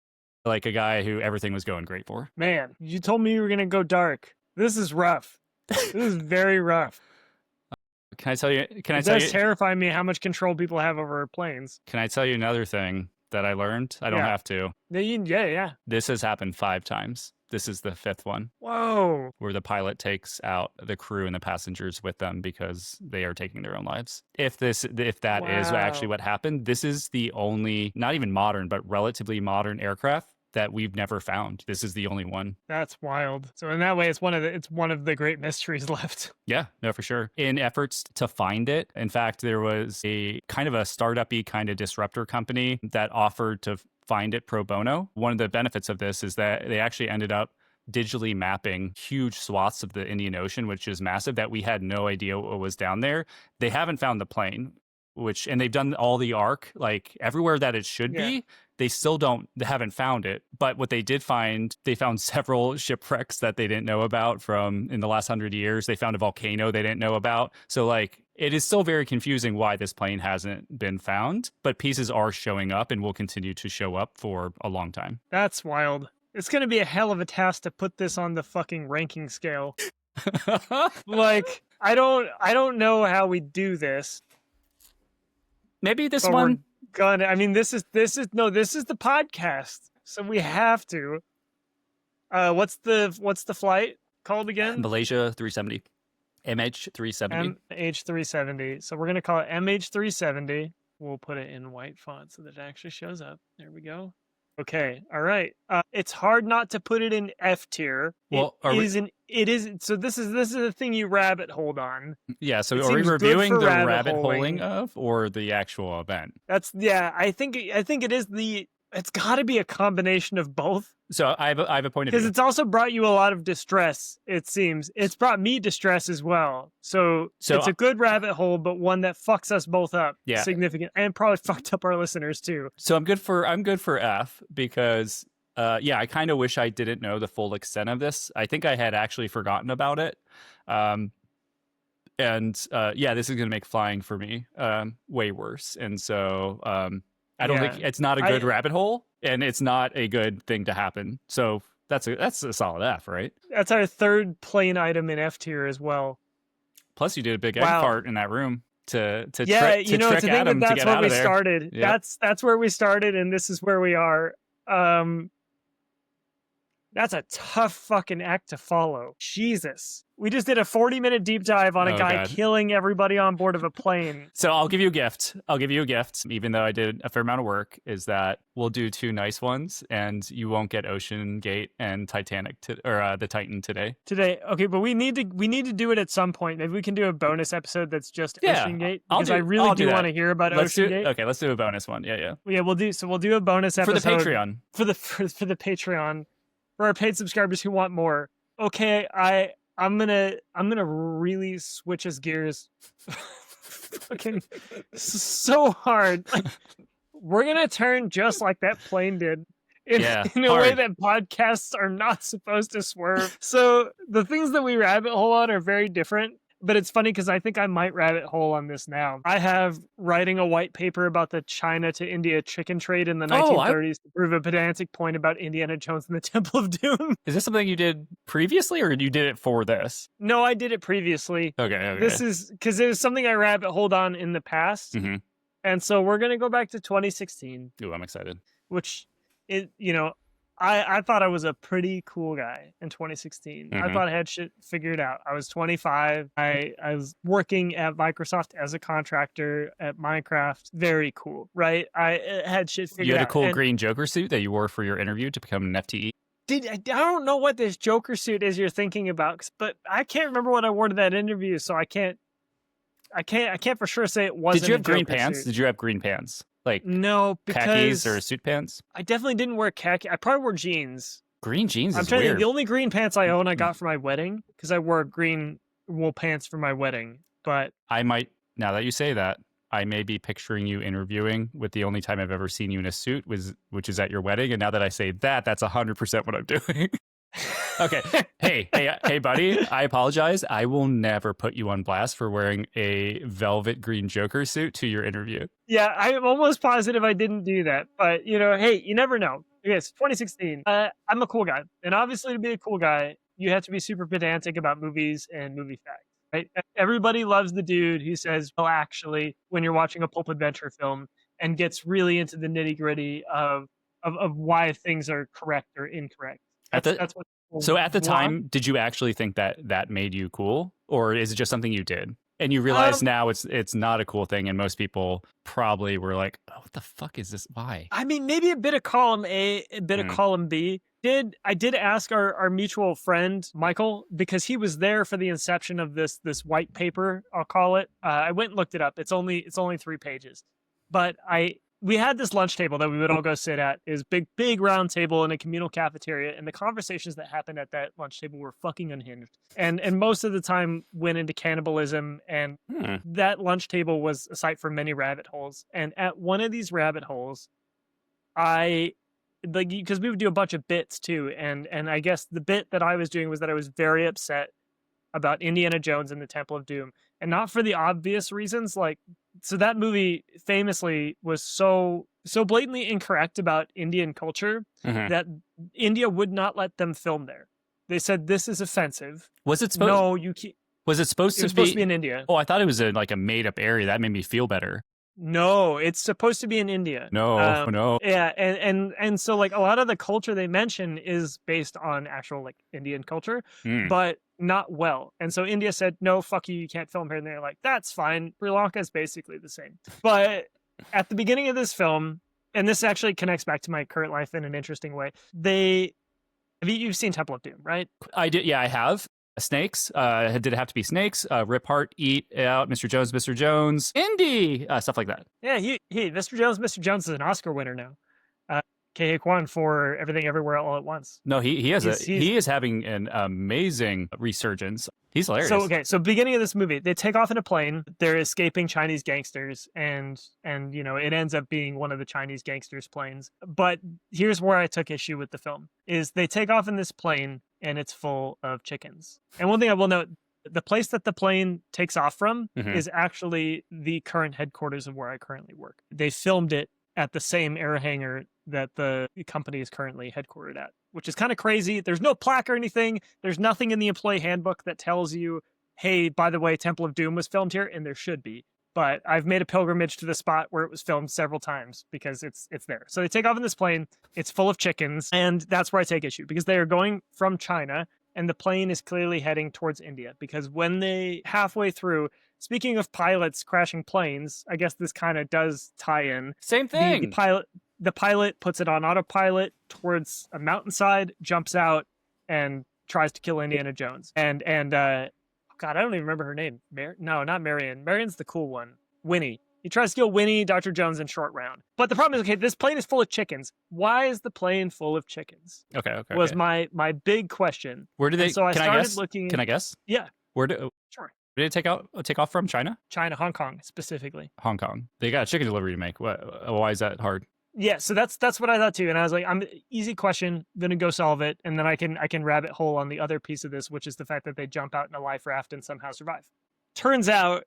who everything was going great for. Man, you told me you were going to go dark. This is rough. This is very rough. Can I tell you? It does terrify me how much control people have over planes. Can I tell you another thing that I learned? I don't have to. Yeah. This has happened 5 times. This is the 5th one. Whoa. Where the pilot takes out the crew and the passengers with them because they are taking their own lives. If that is actually what happened, this is the only, not even modern, but relatively modern aircraft that we've never found. This is the only one. That's wild. So in that way, it's one of the great mysteries left. Yeah, no, for sure. In efforts to find it, in fact, there was a kind of a startup-y kind of disruptor company that offered to find it pro bono. One of the benefits of this is that they actually ended up digitally mapping huge swaths of the Indian Ocean, which is massive, that we had no idea what was down there. They haven't found the plane, and they've done all the arc, everywhere that it should be. They still they haven't found it. But what they did find, they found several shipwrecks that they didn't know about from in the last 100 years. They found a volcano they didn't know about. So it is still very confusing why this plane hasn't been found, but pieces are showing up and will continue to show up for a long time. That's wild. It's going to be a hell of a task to put this on the fucking ranking scale. I don't know how we do this. Maybe this one. This is the podcast, so we have to. What's the flight called again? Malaysia 370. MH370. MH370. So we're going to call it MH370. We'll put it in white font so that it actually shows up. There we go. Okay. All right. It's hard not to put it in F tier. Well, it isn't. So this is the thing you rabbit hold on. Yeah. So are we reviewing the rabbit holing of or the actual event? I think it is it's got to be a combination of both. So I have a point of view. Because it's also brought you a lot of distress, it seems. It's brought me distress as well. So it's a good rabbit hole, but one that fucks us both up significant, and probably fucked up our listeners too. So I'm good for F because I kind of wish I didn't know the full extent of this. I think I had actually forgotten about it. This is going to make flying for me way worse. And so I don't think it's not a good rabbit hole, and it's not a good thing to happen. So that's a solid F, right? That's our 3rd plane item in F tier as well. Plus, you did a big egg fart in that room to trick that's Adam to get where out we of there. Started. Yep. That's where we started, and this is where we are. That's a tough fucking act to follow. Jesus. We just did a 40-minute deep dive on a guy killing everybody on board of a plane. So I'll give you a gift. Even though I did a fair amount of work, is that we'll do 2 nice ones, and you won't get Ocean Gate and Titanic or the Titan today. Okay, but we need to do it at some point. Maybe we can do a bonus episode that's just Ocean Gate, because I really do want to hear about Ocean Gate. Okay, let's do a bonus one. Yeah. Yeah, we'll do a bonus episode for the Patreon. For the Patreon. For our paid subscribers who want more. Okay, I'm gonna really switch his gears fucking so hard. Like, we're gonna turn just like that plane did in a way that podcasts are not supposed to swerve. So the things that we rabbit hole on are very different. But it's funny because I think I might rabbit hole on this now. I have writing a white paper about the China to India chicken trade in the 1930s to prove a pedantic point about Indiana Jones and the Temple of Doom. Is this something you did previously, or you did it for this? No, I did it previously. Okay. This is because it was something I rabbit holed on in the past. Mm-hmm. And so we're going to go back to 2016. Ooh, I'm excited. Which, I thought I was a pretty cool guy in 2016. Mm-hmm. I thought I had shit figured out. I was 25. I was working at Microsoft as a contractor at Minecraft. Very cool, right? I had shit figured out. You had a cool green Joker suit that you wore for your interview to become an FTE? I don't know what this Joker suit is you're thinking about, but I can't remember what I wore to that interview, so I can't for sure say it wasn't. Did you have green Joker pants? suit. Did you have green pants? Like no, because khakis or suit pants? I definitely didn't wear khaki. I probably wore jeans. Green jeans I'm is trying to weird. think, the only green pants I own I got for my wedding because I wore green wool pants for my wedding. But I might, now that you say that, I may be picturing you interviewing with the only time I've ever seen you in a suit, which is at your wedding. And now that I say that, that's 100% what I'm doing. Okay. Hey, buddy, I apologize. I will never put you on blast for wearing a velvet green Joker suit to your interview. Yeah, I'm almost positive I didn't do that. But, hey, you never know. Yes, 2016. I'm a cool guy. And obviously, to be a cool guy, you have to be super pedantic about movies and movie facts, right? Everybody loves the dude who says, well, actually, when you're watching a pulp adventure film and gets really into the nitty gritty of why things are correct or incorrect. That's what. So at the time, did you actually think that made you cool, or is it just something you did and you realize now it's not a cool thing, and most people probably were like, "Oh, what the fuck is this? Why?" I mean, maybe a bit of column A, a bit of column B. I did ask our mutual friend Michael, because he was there for the inception of this white paper, I'll call it. I went and looked it up. It's only 3 pages, but we had this lunch table that we would all go sit at. Is big round table in a communal cafeteria, and the conversations that happened at that lunch table were fucking unhinged. And most of the time went into cannibalism, and that lunch table was a site for many rabbit holes. And at one of these rabbit holes, because we would do a bunch of bits too, and I guess the bit that I was doing was that I was very upset about Indiana Jones and the Temple of Doom, and not for the obvious reasons. So that movie famously was so blatantly incorrect about Indian culture that India would not let them film there. They said, this is offensive. Was it supposed? No, you can't. Was it supposed to be? Supposed to be in India. Oh, I thought it was a made up area. That made me feel better. No, it's supposed to be in India. No. Yeah, and so a lot of the culture they mention is based on actual Indian culture, but not well. And so India said, no, fuck you can't film here. And they're like, that's fine. Sri Lanka is basically the same. But at the beginning of this film, and this actually connects back to my current life in an interesting way, you've seen Temple of Doom, right? I did. Yeah, I have. Snakes. Did it have to be snakes? Rip Heart, Eat Out, Mr. Jones, Indy, stuff like that. Yeah, Mr. Jones is an Oscar winner now. Ke Kwan for Everything Everywhere All at Once. No, he is having an amazing resurgence. He's hilarious. So beginning of this movie, they take off in a plane. They're escaping Chinese gangsters, and it ends up being one of the Chinese gangsters' planes. But here's where I took issue with the film: is they take off in this plane and it's full of chickens. And one thing I will note: the place that the plane takes off from is actually the current headquarters of where I currently work. They filmed it at the same air hangar that the company is currently headquartered at, which is kind of crazy. There's no plaque or anything. There's nothing in the employee handbook that tells you, hey, by the way, Temple of Doom was filmed here, and there should be. but I've made a pilgrimage to the spot where it was filmed several times because it's there. So they take off in this plane. It's full of chickens, and that's where I take issue because they are going from China, and the plane is clearly heading towards India because when they halfway through, speaking of pilots crashing planes, I guess this kind of does tie in. Same thing. The pilot puts it on autopilot towards a mountainside, jumps out, and tries to kill Indiana Jones. And God, I don't even remember her name. No, not Marion. Marion's the cool one. Winnie. He tries to kill Winnie, Dr. Jones, in Short Round. But the problem is, okay, this plane is full of chickens. Why is the plane full of chickens? Okay. Was my big question. Where do they? And so I started guess? looking. Can I guess? Yeah. Sure. Did it take off from China? China, Hong Kong specifically. Hong Kong. They got a chicken delivery to make. Why is that hard? Yeah, so that's what I thought too, and I was like, easy question, gonna go solve it, and then I can rabbit hole on the other piece of this, which is the fact that they jump out in a life raft and somehow survive. Turns out,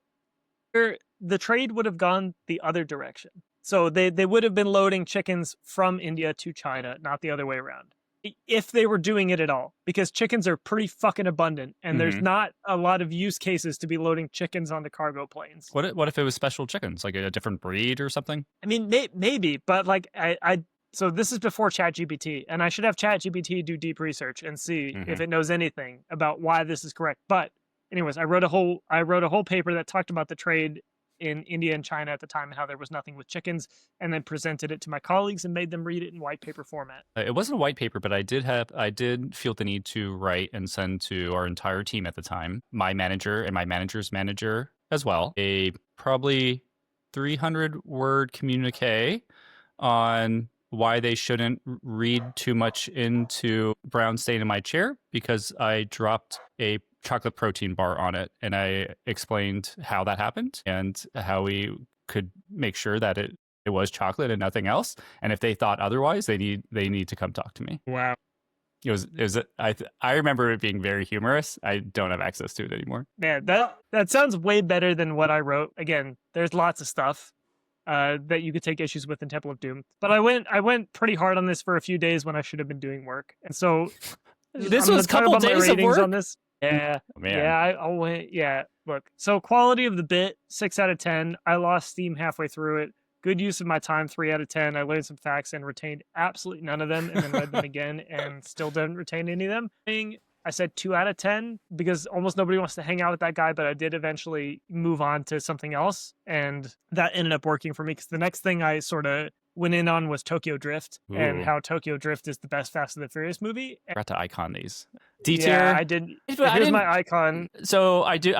the trade would have gone the other direction. So they would have been loading chickens from India to China, not the other way around. If they were doing it at all, because chickens are pretty fucking abundant, and there's not a lot of use cases to be loading chickens onto cargo planes. What if it was special chickens, like a different breed or something? I mean, maybe, but like so this is before ChatGPT, and I should have ChatGPT do deep research and see if it knows anything about why this is correct. But anyways, I wrote a whole paper that talked about the trade in India and China at the time and how there was nothing with chickens, and then presented it to my colleagues and made them read it in white paper format. It wasn't a white paper, but I did feel the need to write and send to our entire team at the time, my manager and my manager's manager as well, a probably 300-word communique on why they shouldn't read too much into brown stain in my chair because I dropped a chocolate protein bar on it, and I explained how that happened and how we could make sure that it was chocolate and nothing else. And if they thought otherwise, they need to come talk to me. Wow. I remember it being very humorous. I don't have access to it anymore. Man, that sounds way better than what I wrote. Again, there's lots of stuff that you could take issues with in Temple of Doom, but I went pretty hard on this for a few days when I should have been doing work, and so this was a couple days of work on this. Yeah, man. Look, so quality of the bit, 6 out of 10. I lost steam halfway through it. Good use of my time, 3 out of 10. I learned some facts and retained absolutely none of them, and then read them again and still didn't retain any of them. I said 2 out of 10 because almost nobody wants to hang out with that guy, but I did eventually move on to something else, and that ended up working for me because the next thing I sort of went in on was Tokyo Drift. Ooh. And how Tokyo Drift is the best Fast and the Furious movie. I forgot to icon these. D-tier. Yeah, I did. Here's my icon. So I do.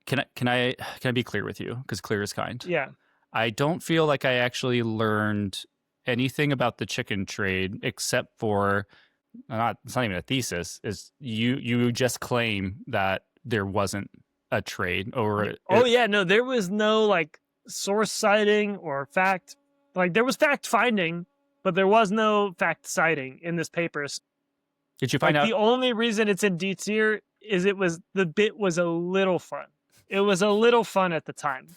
Can I be clear with you? Because clear is kind. Yeah. I don't feel like I actually learned anything about the chicken trade except for it's not even a thesis. Is you just claim that there wasn't a trade over it. Oh yeah, no, there was no like source citing or fact. Like there was fact finding, but there was no fact citing in this paper. Did you find out? The only reason it's in D tier is the bit was a little fun. It was a little fun at the time,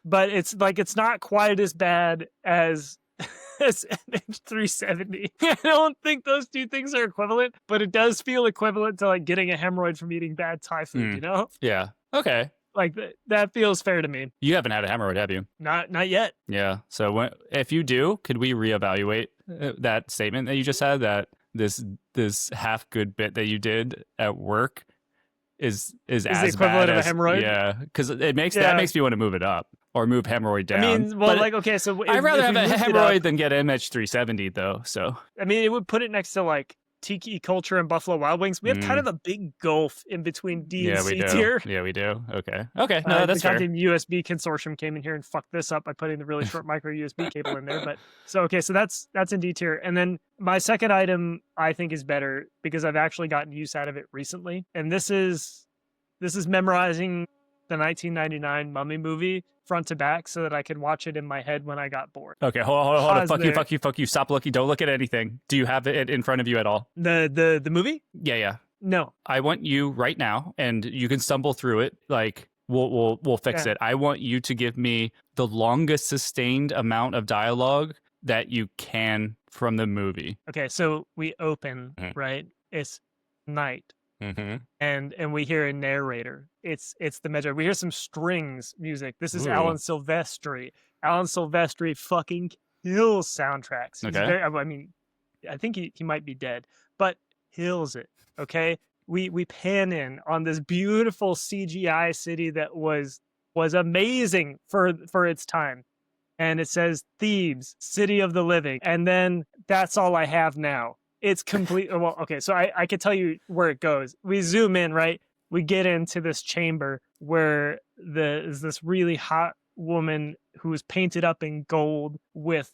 but it's not quite as bad as MH370. I don't think those two things are equivalent, but it does feel equivalent to like getting a hemorrhoid from eating bad Thai food. You know? Yeah. Okay. Like that feels fair to me. You haven't had a hemorrhoid, have you? Not yet. Yeah. So if you do, could we reevaluate that statement that you just had, that this half good bit that you did at work is as the equivalent bad of a hemorrhoid? Yeah, because that makes me want to move it up or move hemorrhoid down. I mean, well, okay, so I'd rather have a hemorrhoid than get MH370 though. So I mean, it would put it next to like Tiki Culture and Buffalo Wild Wings. We have kind of a big gulf in between D and C tier. Yeah, we do. Okay. No, that's fair. The USB consortium came in here and fucked this up by putting the really short micro USB cable in there. But so that's in D tier. And then my second item I think is better because I've actually gotten use out of it recently. And this is memorizing the 1999 Mummy movie front to back so that I could watch it in my head when I got bored. Okay, hold on. Fuck you. Stop looking. Don't look at anything. Do you have it in front of you at all? The movie? Yeah. No. I want you right now, and you can stumble through it. Like we'll fix it. I want you to give me the longest sustained amount of dialogue that you can from the movie. Okay, so we open, right? It's night. and we hear a narrator. It's the Medjay. We hear some strings music. This is Ooh. Alan Silvestri. Alan Silvestri fucking kills soundtracks. He's Okay. I mean, I think he might be dead, but kills it. Okay, we pan in on this beautiful CGI city that was amazing for its time, and it says Thebes, city of the living, and then that's all I have now. It's complete. Well, okay, so I could tell you where it goes. We zoom in, right? We get into this chamber where is this really hot woman who is painted up in gold with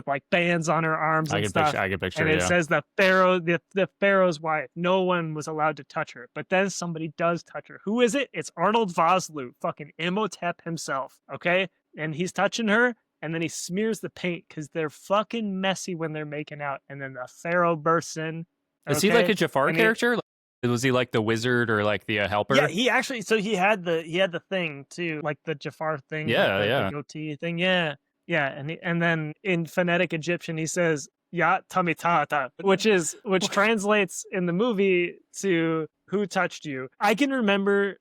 like bands on her arms and stuff. I can picture. And it says the pharaoh, the pharaoh's wife. No one was allowed to touch her, but then somebody does touch her. Who is it? It's Arnold Vosloo, fucking Imhotep himself. Okay, and he's touching her. And then he smears the paint because they're fucking messy when they're making out. And then the pharaoh bursts in. Is he like a Jafar character? Was he like the wizard or like the helper? Yeah, he actually. So he had the thing too, like the Jafar thing. Yeah, the goatee thing. Yeah, and then in phonetic Egyptian he says "Ya tamitata," which translates in the movie to "Who touched you?" I can remember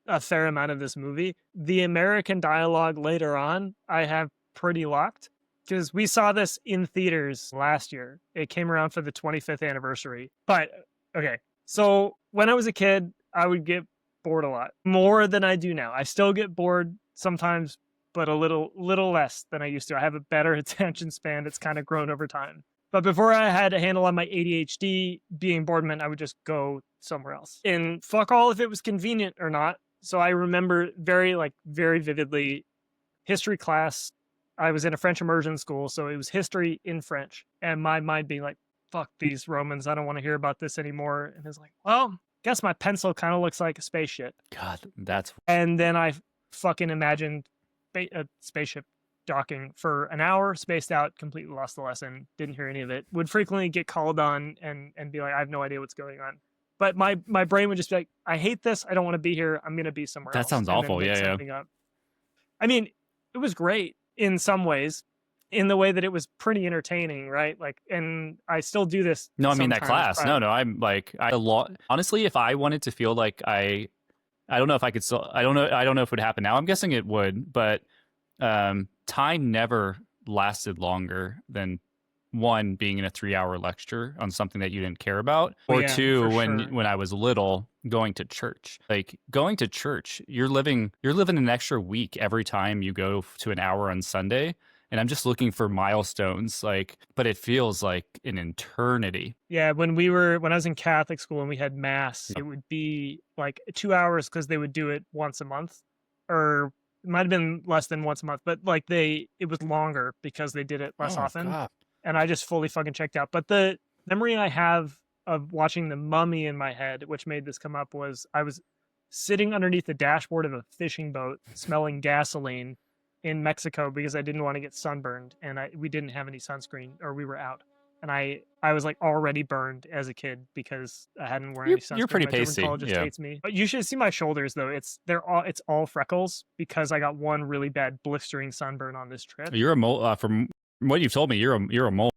a fair amount of this movie. The American dialogue later on, I have pretty locked because we saw this in theaters last year. It came around for the 25th anniversary. But okay, so when I was a kid, I would get bored a lot more than I do now. I still get bored sometimes, but a little less than I used to. I have a better attention span. It's kind of grown over time. But before I had a handle on my ADHD, being bored meant I would just go somewhere else. And fuck all if it was convenient or not. So I remember very vividly history class. I was in a French immersion school, so it was history in French. And my mind being like, fuck these Romans. I don't want to hear about this anymore. And it's like, well, guess my pencil kind of looks like a spaceship. God, that's... And then I fucking imagined a spaceship docking for an hour, spaced out, completely lost the lesson, didn't hear any of it. Would frequently get called on and be like, I have no idea what's going on. But my brain would just be like, I hate this. I don't want to be here. I'm going to be somewhere else. That sounds awful. Yeah. Up. I mean, it was great in some ways, in the way that it was pretty entertaining, right? Like, and I still do this. No, I mean that class. No, I'm like, honestly, if I wanted to feel like I don't know if I could still, I don't know if it would happen now. I'm guessing it would, but time never lasted longer than one, being in a 3-hour lecture on something that you didn't care about, or two, when I was little, going to church. Like going to church, you're living an extra week every time you go to an hour on Sunday. And I'm just looking for milestones, but it feels like an eternity. Yeah, when I was in Catholic school and we had mass, it would be like 2 hours because they would do it once a month, or it might have been less than once a month, but like it was longer because they did it less often. God. And I just fully fucking checked out. But the memory I have of watching The Mummy in my head, which made this come up, was I was sitting underneath the dashboard of a fishing boat smelling gasoline in Mexico because I didn't want to get sunburned, and we didn't have any sunscreen, or we were out. And I was like already burned as a kid because I hadn't worn any sunscreen. You're pretty pasty. My just hates me. But you should see my shoulders though. It's all freckles because I got one really bad blistering sunburn on this trip. You're a mole. From what you've told me, you're a mole.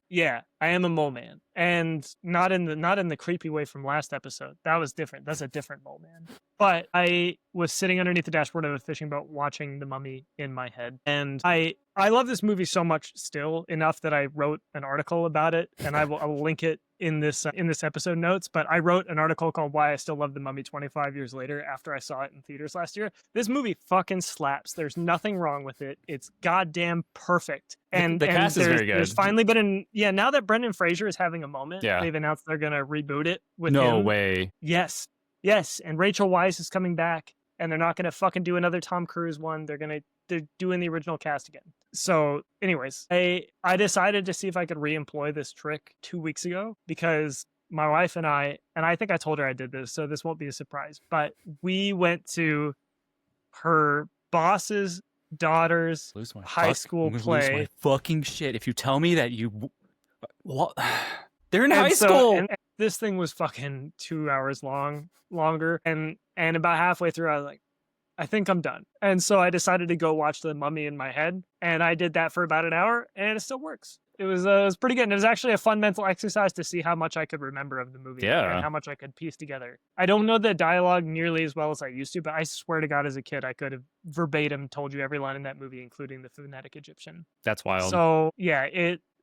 Yeah, I am a mole man, and not in the creepy way from last episode. That was different. That's a different mole man. But I was sitting underneath the dashboard of a fishing boat watching The Mummy in my head, and I love this movie so much still, enough that I wrote an article about it, and I will link it in this episode notes. But I wrote an article called "Why I Still Love The Mummy 25 years later" after I saw it in theaters last year. This movie fucking slaps. There's nothing wrong with it. It's goddamn perfect. And the cast is very good. There's finally been now that Brendan Fraser is having a moment. Yeah. They've announced they're gonna reboot it with him. No way. Yes, and Rachel Weisz is coming back, and they're not gonna fucking do another Tom Cruise one. They're doing the original cast again. So anyways, I decided to see if I could re-employ this trick 2 weeks ago, because my wife and I think I told her I did this, so this won't be a surprise, but we went to her boss's daughter's high school play. Lose my fucking shit if you tell me that you... What? They're in high school! And this thing was fucking 2 hours longer, and about halfway through I was like, I think I'm done. And so I decided to go watch The Mummy in my head, and I did that for about an hour, and it still works. It was pretty good. And it was actually a fun mental exercise to see how much I could remember of the movie and how much I could piece together. I don't know the dialogue nearly as well as I used to, but I swear to God, as a kid, I could have verbatim told you every line in that movie, including the phonetic Egyptian. That's wild. So yeah,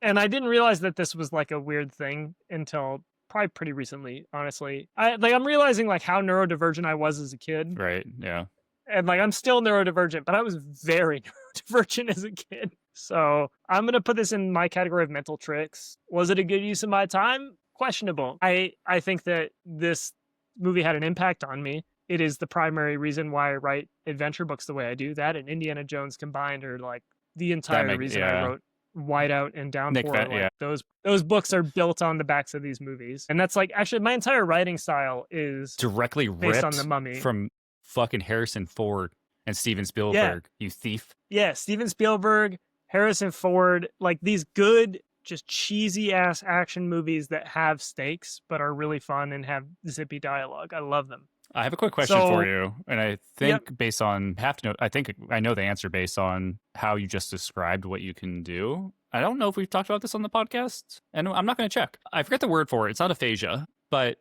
and I didn't realize that this was like a weird thing until probably pretty recently, honestly. I'm realizing like how neurodivergent I was as a kid. Right. Yeah. And like I'm still neurodivergent, but I was very neurodivergent as a kid. So I'm gonna put this in my category of mental tricks. Was it a good use of my time? Questionable. I think that this movie had an impact on me. It is the primary reason why I write adventure books the way I do. That and Indiana Jones combined are like the entire reason I wrote Whiteout and Downpour. Those books are built on the backs of these movies. And that's like actually my entire writing style is directly based ripped on The Mummy from fucking Harrison Ford and Steven Spielberg, you thief. Yeah, Steven Spielberg, Harrison Ford, like these good, just cheesy ass action movies that have stakes but are really fun and have zippy dialogue. I love them. I have a quick question for you, and I think based on I think I know the answer based on how you just described what you can do. I don't know if we've talked about this on the podcast, and I'm not going to check. I forget the word for it. It's not aphasia, but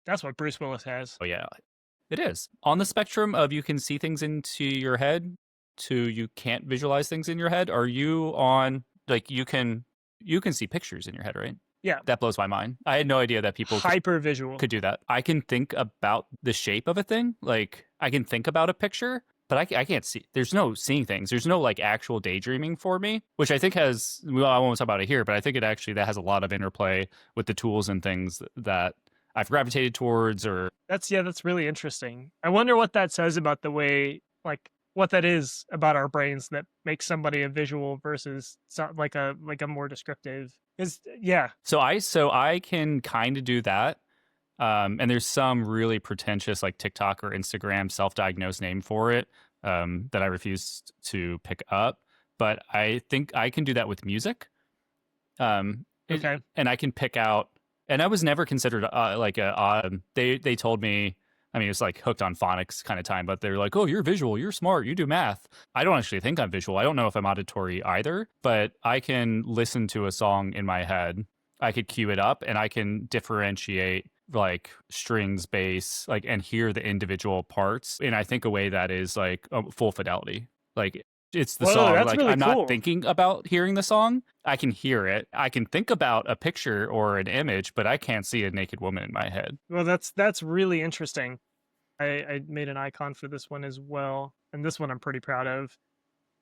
that's what Bruce Willis has. Oh yeah, it is. On the spectrum of you can see things into your head to you can't visualize things in your head, are you on like you can see pictures in your head, right? Yeah. That blows my mind. I had no idea that people hyper-visual could do that. I can think about the shape of a thing. Like, I can think about a picture, but I can't see. There's no seeing things. There's no, like, actual daydreaming for me, which I think has, well, I won't talk about it here, but I think that has a lot of interplay with the tools and things that I've gravitated towards That's really interesting. I wonder what that says about the way, like, what that is about our brains that makes somebody a visual versus like a more descriptive. So I can kind of do that. And there's some really pretentious like TikTok or Instagram self-diagnosed name for it that I refuse to pick up. But I think I can do that with music. And I can pick out, and I was never considered they told me, I mean, it was like hooked on phonics kind of time, but they're like, oh, you're visual, you're smart, you do math. I don't actually think I'm visual. I don't know if I'm auditory either, but I can listen to a song in my head. I could cue it up and I can differentiate like strings, bass, like, and hear the individual parts. And I think a way that is like full fidelity. Like it's the song. Like really I'm not thinking about hearing the song. I can hear it. I can think about a picture or an image, but I can't see a naked woman in my head. Well, that's really interesting. I made an icon for this one as well. And this one I'm pretty proud of.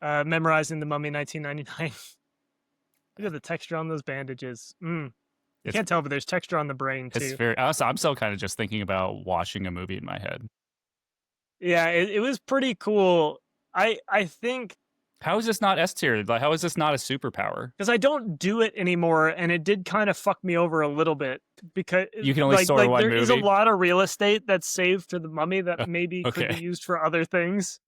Memorizing The Mummy 1999. Look at the texture on those bandages. You can't tell, but there's texture on the brain too. I'm still kind of just thinking about watching a movie in my head. Yeah, it was pretty cool. I think. How is this not S tier? Like, how is this not a superpower? Because I don't do it anymore, and it did kind of fuck me over a little bit. Because you can only store one movie. There is a lot of real estate that's saved for The Mummy that maybe could be used for other things.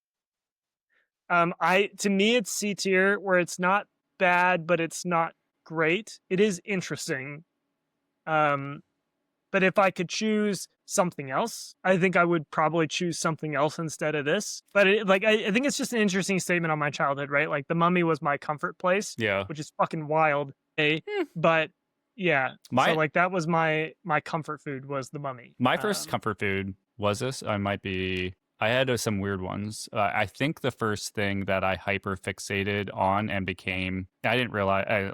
To me, it's C tier, where it's not bad, but it's not great. It is interesting. But if I could choose something else, I think I would probably choose something else instead of this. But I think it's just an interesting statement on my childhood, right? Like The Mummy was my comfort place, which is fucking wild. But yeah, so like that was my comfort food was The Mummy. My first comfort food was this. I had some weird ones. I think the first thing that I hyper fixated on and became, I didn't realize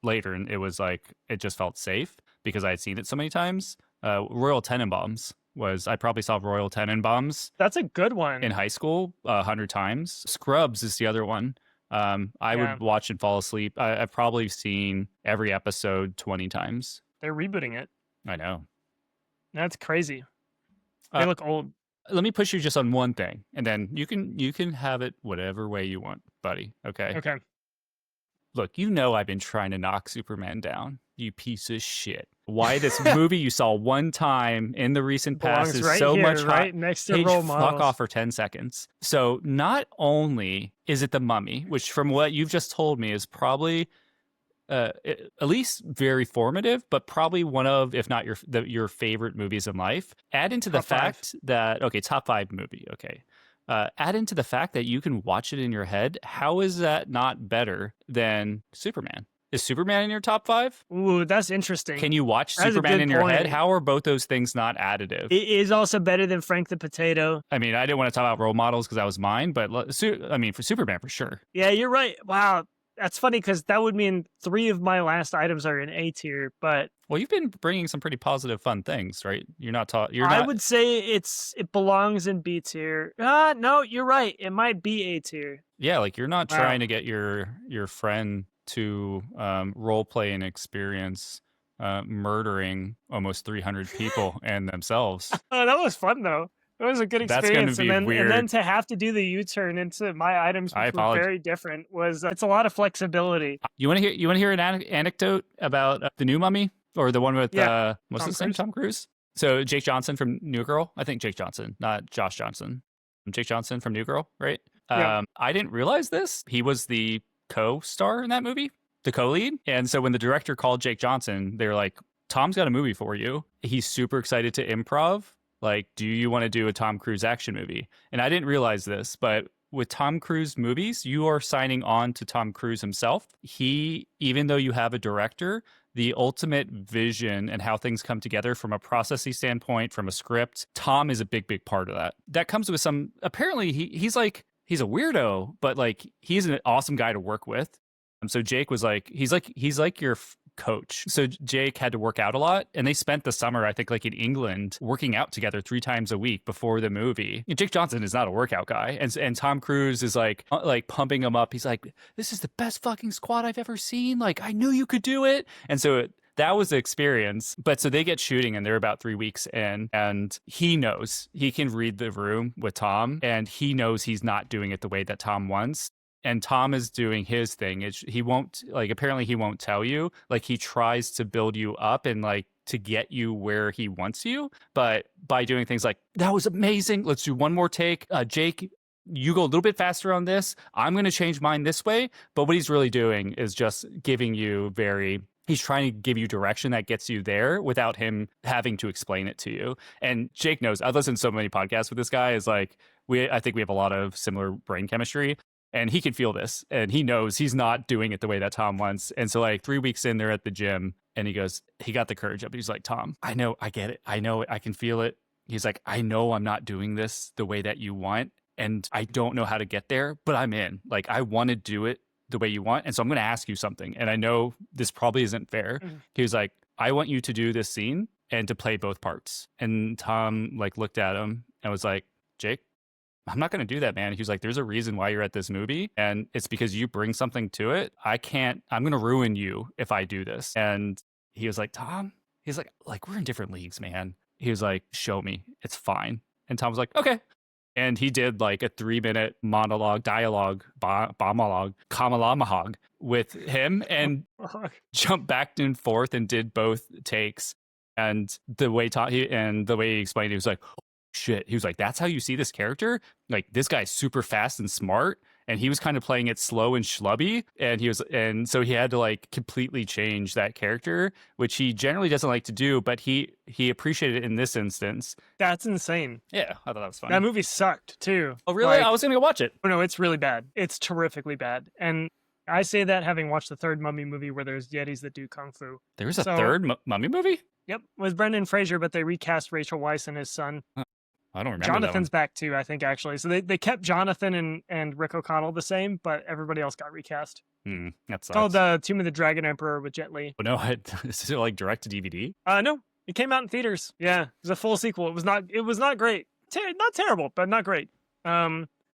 later, and it was like it just felt safe because I had seen it so many times. Royal Tenenbaums I probably saw Royal Tenenbaums. That's a good one. In high school, 100 times. Scrubs is the other one. I would watch and fall asleep. I've probably seen every episode 20 times. They're rebooting it. I know. That's crazy. They look old. Let me push you just on one thing, and then you can have it whatever way you want, buddy. Okay? Okay. Look, I've been trying to knock Superman down, you piece of shit. Why this movie you saw one time in the recent past is right so here, much right next to role models. Fuck off for 10 seconds. So not only is it The Mummy, which from what you've just told me is probably at least very formative, but probably one of, if not your favorite movies in life. Add into the fact that, top 5 movie, okay. Add into the fact that you can watch it in your head. How is that not better than Superman? Is Superman in your top 5? Ooh, that's interesting. Can you watch Superman in your head? How are both those things not additive? It is also better than Frank the Potato. I mean, I didn't want to talk about role models because that was mine, but I mean, for Superman, for sure. Yeah, you're right. Wow. That's funny because that would mean 3 of my last items are in A tier, but... Well, you've been bringing some pretty positive, fun things, right? I would say it belongs in B tier. No, you're right. It might be A tier. Yeah, like you're not trying to get your friend to role play and experience murdering almost 300 people and themselves. Oh, that was fun though. It was a good experience. That's going to be weird. And then to have to do the U-turn into my items, which were very different, it's a lot of flexibility. You want to hear an anecdote about the new Mummy, or the one with what's his name? Tom Cruise. So Jake Johnson from New Girl. I think Jake Johnson, not Josh Johnson. Jake Johnson from New Girl, right? Yeah. I didn't realize this. He was the co-star in that movie, the co-lead. And so when the director called Jake Johnson, they were like, "Tom's got a movie for you. He's super excited to improv. Like, do you want to do a Tom Cruise action movie?" And I didn't realize this, but with Tom Cruise movies, you are signing on to Tom Cruise himself. Even though you have a director, the ultimate vision and how things come together from a processing standpoint, from a script, Tom is a big, big part of that. That comes with some, apparently he's a weirdo, but like, he's an awesome guy to work with. So Jake was like, he's like your coach. So Jake had to work out a lot, and they spent the summer, I think, like in England, working out together 3 times a week before the movie. And Jake Johnson is not a workout guy, and Tom Cruise is like pumping him up. He's like, "This is the best fucking squad I've ever seen. Like, I knew you could do it." And so that was the experience. But so they get shooting, and they're about 3 weeks in, and he knows he can read the room with Tom, and he knows he's not doing it the way that Tom wants. And Tom is doing his thing. Apparently he won't tell you. Like, he tries to build you up and like to get you where he wants you. But by doing things like, "That was amazing. Let's do one more take. Jake, you go a little bit faster on this. I'm going to change mine this way." But what he's really doing is just giving you he's trying to give you direction that gets you there without him having to explain it to you. And Jake knows. I've listened to so many podcasts with this guy. Is like, I think we have a lot of similar brain chemistry. And he can feel this, and he knows he's not doing it the way that Tom wants. And so like 3 weeks in, they're at the gym, and he got the courage up. He's like, "Tom, I know, I get it. I know it. I can feel it." He's like, "I know I'm not doing this the way that you want, and I don't know how to get there, but I'm in. Like, I want to do it the way you want. And so I'm going to ask you something. And I know this probably isn't fair." He was like, "I want you to do this scene and to play both parts." And Tom like looked at him and was like, "Jake, I'm not going to do that, man." He was like, "There's a reason why you're at this movie, and it's because you bring something to it. I'm going to ruin you if I do this." And he was like, "Tom," he's like, "We're in different leagues, man." He was like, "Show me. It's fine." And Tom was like, "Okay." And he did like a 3-minute dialogue, Kamalama with him, and jumped back and forth and did both takes. And the way he explained it was like, "Shit." He was like, "That's how you see this character? Like, this guy's super fast and smart." And he was kind of playing it slow and schlubby. And so he had to like completely change that character, which he generally doesn't like to do, but he appreciated it in this instance. That's insane. Yeah, I thought that was fun. That movie sucked too. Oh, really? I was going to go watch it. Oh, no, it's really bad. It's terrifically bad. And I say that having watched the third Mummy movie where there's Yetis that do Kung Fu. There's a third Mummy movie? Yep. It was Brendan Fraser, but they recast Rachel Weisz and his son. I don't remember. Jonathan's back too, I think, actually. So they kept Jonathan and Rick O'Connell the same, but everybody else got recast. That sucks. It's called Tomb of the Dragon Emperor with Jet Li. Oh, no, is it like direct to DVD? No, it came out in theaters. Yeah, it was a full sequel. It was not great. Not terrible, but not great.